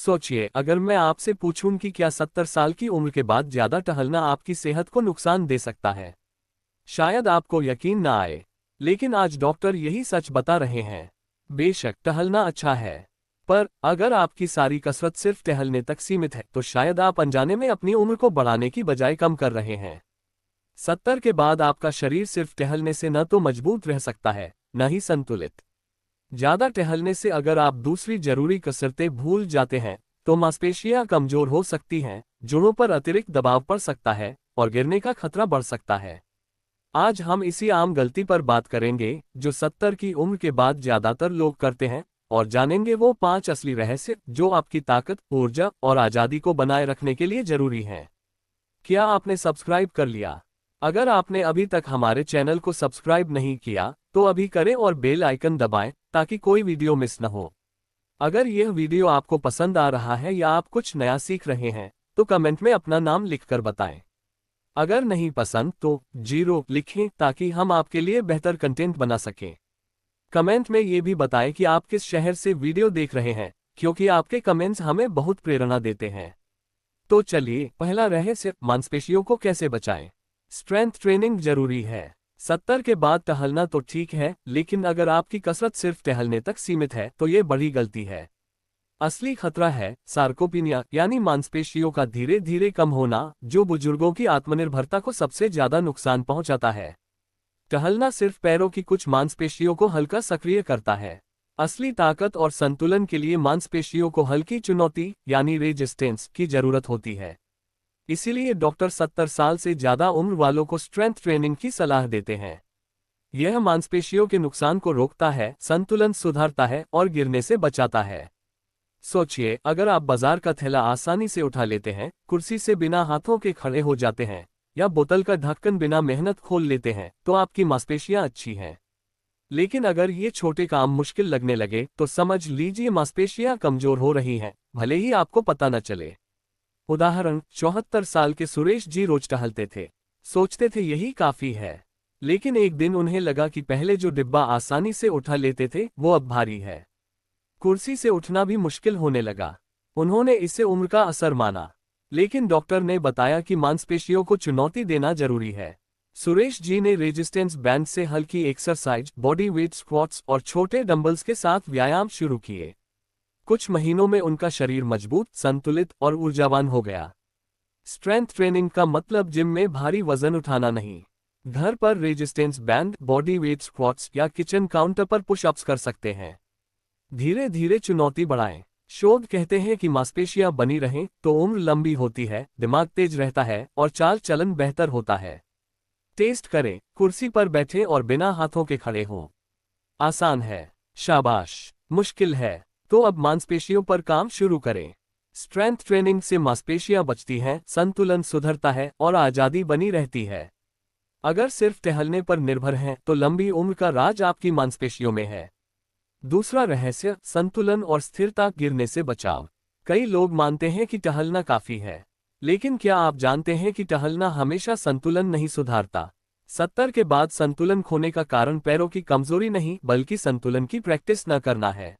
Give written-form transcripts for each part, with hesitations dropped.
सोचिए, अगर मैं आपसे पूछूं कि क्या 70 साल की उम्र के बाद ज्यादा टहलना आपकी सेहत को नुकसान दे सकता है। शायद आपको यकीन ना आए, लेकिन आज डॉक्टर यही सच बता रहे हैं। बेशक टहलना अच्छा है, पर अगर आपकी सारी कसरत सिर्फ टहलने तक सीमित है तो शायद आप अनजाने में अपनी उम्र को बढ़ाने की बजाय कम कर रहे हैं। 70 के बाद आपका शरीर सिर्फ टहलने से न तो मजबूत रह सकता है, न ही संतुलित। ज्यादा टहलने से अगर आप दूसरी जरूरी कसरतें भूल जाते हैं तो मांसपेशियां कमजोर हो सकती हैं, जोड़ों पर अतिरिक्त दबाव पड़ सकता है और गिरने का खतरा बढ़ सकता है। आज हम इसी आम गलती पर बात करेंगे जो 70 की उम्र के बाद ज्यादातर लोग करते हैं, और जानेंगे वो 5 असली रहस्य जो आपकी ताकत, ऊर्जा और आजादी को बनाए रखने के लिए जरूरी हैं। क्या आपने सब्सक्राइब कर लिया? अगर आपने अभी तक हमारे चैनल को सब्सक्राइब नहीं किया तो अभी करें और बेल आइकन दबाएं ताकि कोई वीडियो मिस न हो। अगर यह वीडियो आपको पसंद आ रहा है या आप कुछ नया सीख रहे हैं तो कमेंट में अपना नाम लिखकर बताएं। अगर नहीं पसंद तो 0 लिखें ताकि हम आपके लिए बेहतर कंटेंट बना सकें। कमेंट में ये भी बताएं कि आप किस शहर से वीडियो देख रहे हैं, क्योंकि आपके कमेंट्स हमें बहुत प्रेरणा देते हैं। तो चलिए, पहला रहस्य, मांसपेशियों को कैसे बचाएं। स्ट्रेंथ ट्रेनिंग जरूरी है। 70 के बाद टहलना तो ठीक है, लेकिन अगर आपकी कसरत सिर्फ टहलने तक सीमित है तो ये बड़ी गलती है। असली खतरा है सार्कोपीनिया, यानी मांसपेशियों का धीरे धीरे कम होना, जो बुजुर्गों की आत्मनिर्भरता को सबसे ज्यादा नुकसान पहुंचाता है। टहलना सिर्फ पैरों की कुछ मांसपेशियों को हल्का सक्रिय करता है। असली ताकत और संतुलन के लिए मांसपेशियों को हल्की चुनौती यानी रेजिस्टेंस की जरूरत होती है। इसीलिए डॉक्टर 70 साल से ज्यादा उम्र वालों को स्ट्रेंथ ट्रेनिंग की सलाह देते हैं। यह मांसपेशियों के नुकसान को रोकता है, संतुलन सुधारता है और गिरने से बचाता है। सोचिए, अगर आप बाजार का थैला आसानी से उठा लेते हैं, कुर्सी से बिना हाथों के खड़े हो जाते हैं या बोतल का ढक्कन बिना मेहनत खोल लेते हैं तो आपकी मांसपेशियां अच्छी हैं। लेकिन अगर ये छोटे काम मुश्किल लगने लगे तो समझ लीजिए मांसपेशियां कमजोर हो रही हैं, भले ही आपको पता न चले। उदाहरण, 74 साल के सुरेश जी रोज टहलते थे। सोचते थे यही काफी है, लेकिन एक दिन उन्हें लगा कि पहले जो डिब्बा आसानी से उठा लेते थे वो अब भारी है। कुर्सी से उठना भी मुश्किल होने लगा। उन्होंने इसे उम्र का असर माना, लेकिन डॉक्टर ने बताया कि मांसपेशियों को चुनौती देना जरूरी है। सुरेश जी ने रेजिस्टेंस बैंड से हल्की एक्सरसाइज, बॉडी वेट स्क्वाट्स और छोटे डंबल्स के साथ व्यायाम शुरू किए। कुछ महीनों में उनका शरीर मजबूत, संतुलित और ऊर्जावान हो गया। स्ट्रेंथ ट्रेनिंग का मतलब जिम में भारी वजन उठाना नहीं। घर पर resistance band, body weight squats या किचन काउंटर पर पुशअप्स कर सकते हैं। धीरे धीरे चुनौती बढ़ाएं। शोध कहते हैं कि मांसपेशियां बनी रहें तो उम्र लंबी होती है, दिमाग तेज रहता है और चाल चलन बेहतर होता है। टेस्ट करें, कुर्सी पर बैठे और बिना हाथों के खड़े हों। आसान है? शाबाश। मुश्किल है? तो अब मांसपेशियों पर काम शुरू करें। स्ट्रेंथ ट्रेनिंग से मांसपेशियां बचती हैं, संतुलन सुधरता है और आजादी बनी रहती है। अगर सिर्फ टहलने पर निर्भर हैं तो लंबी उम्र का राज आपकी मांसपेशियों में है। दूसरा रहस्य, संतुलन और स्थिरता, गिरने से बचाव। कई लोग मानते हैं कि टहलना काफी है, लेकिन क्या आप जानते हैं कि टहलना हमेशा संतुलन नहीं सुधारता। 70 के बाद संतुलन खोने का कारण पैरों की कमजोरी नहीं बल्कि संतुलन की प्रैक्टिस न करना है।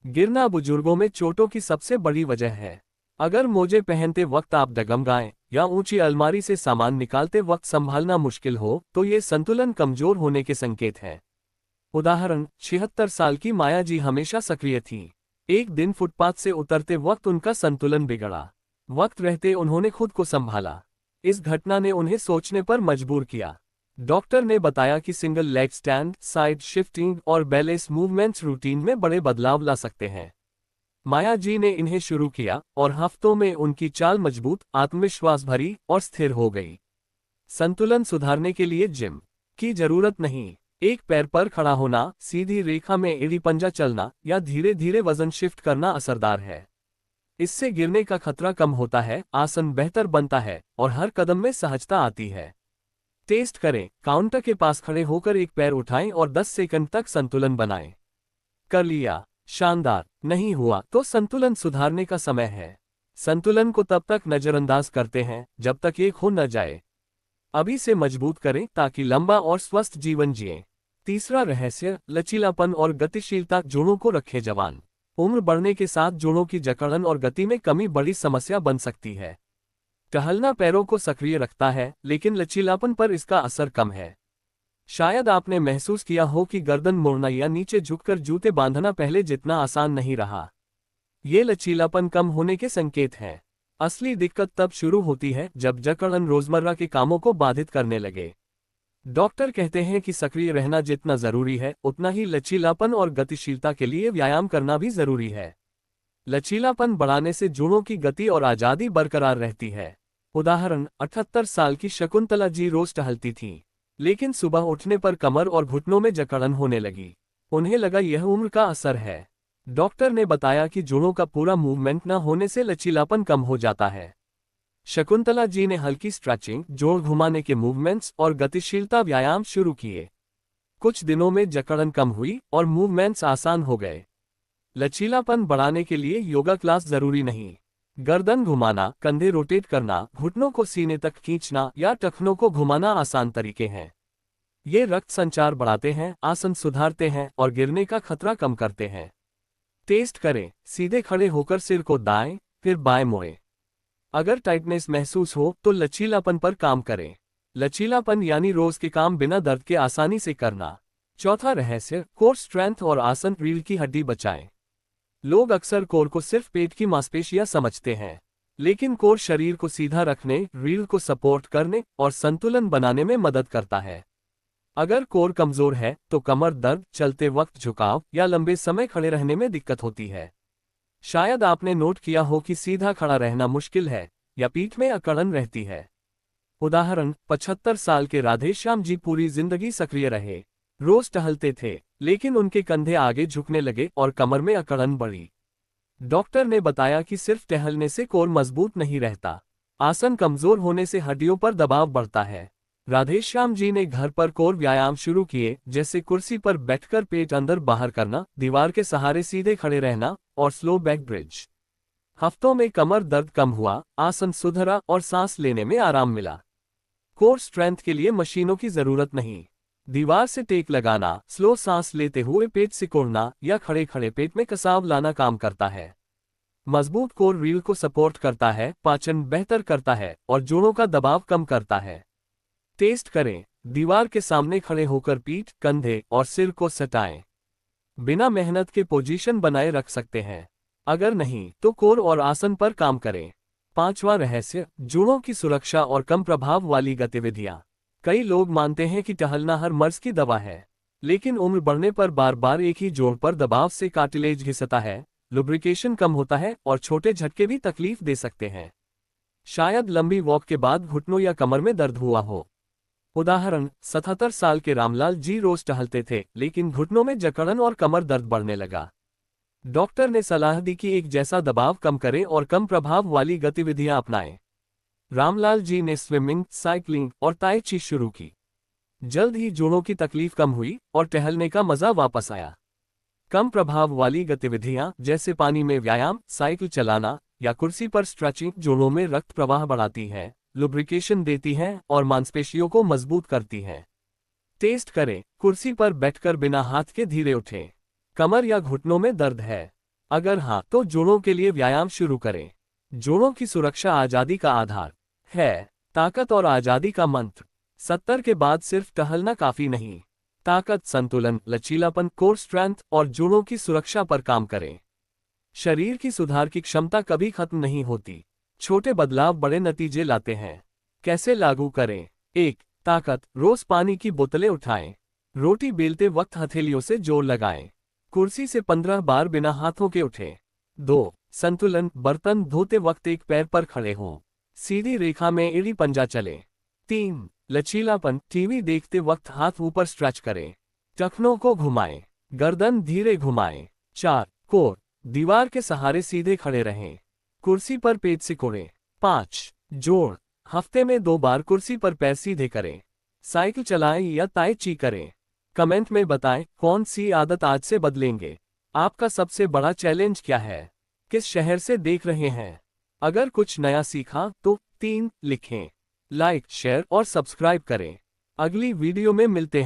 गिरना बुजुर्गों में चोटों की सबसे बड़ी वजह है। अगर मोजे पहनते वक्त आप डगमगाएं या ऊंची अलमारी से सामान निकालते वक्त संभालना मुश्किल हो तो ये संतुलन कमजोर होने के संकेत हैं। उदाहरण, 76 साल की माया जी हमेशा सक्रिय थीं। एक दिन फुटपाथ से उतरते वक्त उनका संतुलन बिगड़ा। वक्त रहते उन्होंने खुद को संभाला। इस घटना ने उन्हें सोचने पर मजबूर किया। डॉक्टर ने बताया कि single leg stand, side shifting और बैलेंस मूवमेंट्स रूटीन में बड़े बदलाव ला सकते हैं। माया जी ने इन्हें शुरू किया और हफ्तों में उनकी चाल मजबूत, आत्मविश्वास भरी और स्थिर हो गई। संतुलन सुधारने के लिए जिम की जरूरत नहीं। एक पैर पर खड़ा होना, सीधी रेखा में एड़ी पंजा चलना या धीरे धीरे वजन शिफ्ट करना असरदार है। इससे गिरने का खतरा कम होता है, आसन बेहतर बनता है और हर कदम में सहजता आती है। टेस्ट करें, काउंटर के पास खड़े होकर एक पैर उठाएं और 10 सेकंड तक संतुलन बनाएं। कर लिया? शानदार। नहीं हुआ तो संतुलन सुधारने का समय है। संतुलन को तब तक नजरअंदाज करते हैं जब तक ये खो न जाए। अभी से मजबूत करें ताकि लंबा और स्वस्थ जीवन जिएं। तीसरा रहस्य, लचीलापन और गतिशीलता, जोड़ों को रखे जवान। उम्र बढ़ने के साथ जोड़ों की जकड़न और गति में कमी बड़ी समस्या बन सकती है। टहलना पैरों को सक्रिय रखता है, लेकिन लचीलापन पर इसका असर कम है। शायद आपने महसूस किया हो कि गर्दन मोड़ना या नीचे झुककर जूते बांधना पहले जितना आसान नहीं रहा। ये लचीलापन कम होने के संकेत हैं। असली दिक्कत तब शुरू होती है जब जकड़न रोजमर्रा के कामों को बाधित करने लगे। डॉक्टर कहते हैं कि सक्रिय रहना जितना जरूरी है, उतना ही लचीलापन और गतिशीलता के लिए व्यायाम करना भी जरूरी है। लचीलापन बढ़ाने से जोड़ों की गति और आजादी बरकरार रहती है। उदाहरण, 78 साल की शकुंतला जी रोज टहलती थीं, लेकिन सुबह उठने पर कमर और घुटनों में जकड़न होने लगी। उन्हें लगा यह उम्र का असर है। डॉक्टर ने बताया कि जोड़ों का पूरा मूवमेंट न होने से लचीलापन कम हो जाता है। शकुंतला जी ने हल्की स्ट्रेचिंग, जोड़ घुमाने के मूवमेंट्स और गतिशीलता व्यायाम शुरू किए। कुछ दिनों में जकड़न कम हुई और मूवमेंट्स आसान हो गए। लचीलापन बढ़ाने के लिए योगा क्लास जरूरी नहीं। गर्दन घुमाना, कंधे रोटेट करना, घुटनों को सीने तक खींचना या टखनों को घुमाना आसान तरीके हैं। ये रक्त संचार बढ़ाते हैं, आसन सुधारते हैं और गिरने का खतरा कम करते हैं। टेस्ट करें, सीधे खड़े होकर सिर को दाएं, फिर बाएं मोड़ें। अगर टाइटनेस महसूस हो तो लचीलापन पर काम करें। लचीलापन यानी रोज के काम बिना दर्द के आसानी से करना। चौथा रहस्य, कोर स्ट्रेंथ और आसन रीढ़ की हड्डी बचाएं। लोग अक्सर कोर को सिर्फ पेट की मांसपेशियां समझते हैं, लेकिन कोर शरीर को सीधा रखने, रीढ़ को सपोर्ट करने और संतुलन बनाने में मदद करता है। अगर कोर कमजोर है तो कमर दर्द, चलते वक्त झुकाव या लंबे समय खड़े रहने में दिक्कत होती है। शायद आपने नोट किया हो कि सीधा खड़ा रहना मुश्किल है या पीठ में अकड़न रहती है। उदाहरण, 75 साल के राधेश्याम जी पूरी जिंदगी सक्रिय रहे। रोज टहलते थे, लेकिन उनके कंधे आगे झुकने लगे और कमर में अकड़न बढ़ी। डॉक्टर ने बताया कि सिर्फ टहलने से कोर मजबूत नहीं रहता, आसन कमजोर होने से हड्डियों पर दबाव बढ़ता है। राधेश्याम जी ने घर पर कोर व्यायाम शुरू किए, जैसे कुर्सी पर बैठकर पेट अंदर बाहर करना, दीवार के सहारे सीधे खड़े रहना और स्लो बैक ब्रिज। हफ्तों में कमर दर्द कम हुआ, आसन सुधरा और सांस लेने में आराम मिला। कोर स्ट्रेंथ के लिए मशीनों की जरूरत नहीं। दीवार से टेक लगाना, स्लो सांस लेते हुए पेट सिकोड़ना या खड़े खड़े पेट में कसाव लाना काम करता है। मजबूत कोर रीढ़ को सपोर्ट करता है, पाचन बेहतर करता है और जोड़ों का दबाव कम करता है। टेस्ट करें, दीवार के सामने खड़े होकर पीठ, कंधे और सिर को सटाएं। बिना मेहनत के पोजीशन बनाए रख सकते हैं। अगर नहीं तो कोर और आसन पर काम करें। पांचवा रहस्य, जोड़ों की सुरक्षा और कम प्रभाव वाली गतिविधियां। कई लोग मानते हैं कि टहलना हर मर्ज की दवा है, लेकिन उम्र बढ़ने पर बार बार एक ही जोड़ पर दबाव से कार्टिलेज घिसता है, लुब्रिकेशन कम होता है और छोटे झटके भी तकलीफ दे सकते हैं। शायद लंबी वॉक के बाद घुटनों या कमर में दर्द हुआ हो। उदाहरण, 77 साल के रामलाल जी रोज टहलते थे, लेकिन घुटनों में जकड़न और कमर दर्द बढ़ने लगा। डॉक्टर ने सलाह दी कि एक जैसा दबाव कम करें और कम प्रभाव वाली गतिविधियां अपनाएं। रामलाल जी ने स्विमिंग, साइकिलिंग और ताई ची शुरू की। जल्द ही जोड़ों की तकलीफ कम हुई और टहलने का मजा वापस आया। कम प्रभाव वाली गतिविधियां जैसे पानी में व्यायाम, साइकिल चलाना या कुर्सी पर स्ट्रेचिंग जोड़ों में रक्त प्रवाह बढ़ाती है, लुब्रिकेशन देती हैं और मांसपेशियों को मजबूत करती हैं। टेस्ट करें, कुर्सी पर बैठकर बिना हाथ के धीरे उठें। कमर या घुटनों में दर्द है? अगर हाँ तो जोड़ों के लिए व्यायाम शुरू करें। जोड़ों की सुरक्षा आजादी का आधार है। ताकत और आजादी का मंत्र। 70 के बाद सिर्फ टहलना काफी नहीं। ताकत, संतुलन, लचीलापन, कोर स्ट्रेंथ और जोड़ों की सुरक्षा पर काम करें। शरीर की सुधार की क्षमता कभी खत्म नहीं होती। छोटे बदलाव बड़े नतीजे लाते हैं। कैसे लागू करें? 1. ताकत, रोज पानी की बोतलें उठाएं। रोटी बेलते वक्त हथेलियों से जोर लगाएं। कुर्सी से 15 बार बिना हाथों के उठें। 2. संतुलन, बर्तन धोते वक्त एक पैर पर खड़े हों। सीधी रेखा में एड़ी पंजा चले। 3. लचीलापन, टीवी देखते वक्त हाथ ऊपर स्ट्रेच करें। टखनों को घुमाएं, गर्दन धीरे घुमाएं। 4. कोर, दीवार के सहारे सीधे खड़े रहें। कुर्सी पर पेट सिकोड़ें। 5. जोड़, हफ्ते में 2 बार कुर्सी पर पैर सीधे करें। साइकिल चलाएं या ताई ची करें। कमेंट में बताएं कौन सी आदत आज से बदलेंगे। आपका सबसे बड़ा चैलेंज क्या है? किस शहर से देख रहे हैं? अगर कुछ नया सीखा तो 3 लिखें। लाइक, शेयर और सब्सक्राइब करें। अगली वीडियो में मिलते हैं।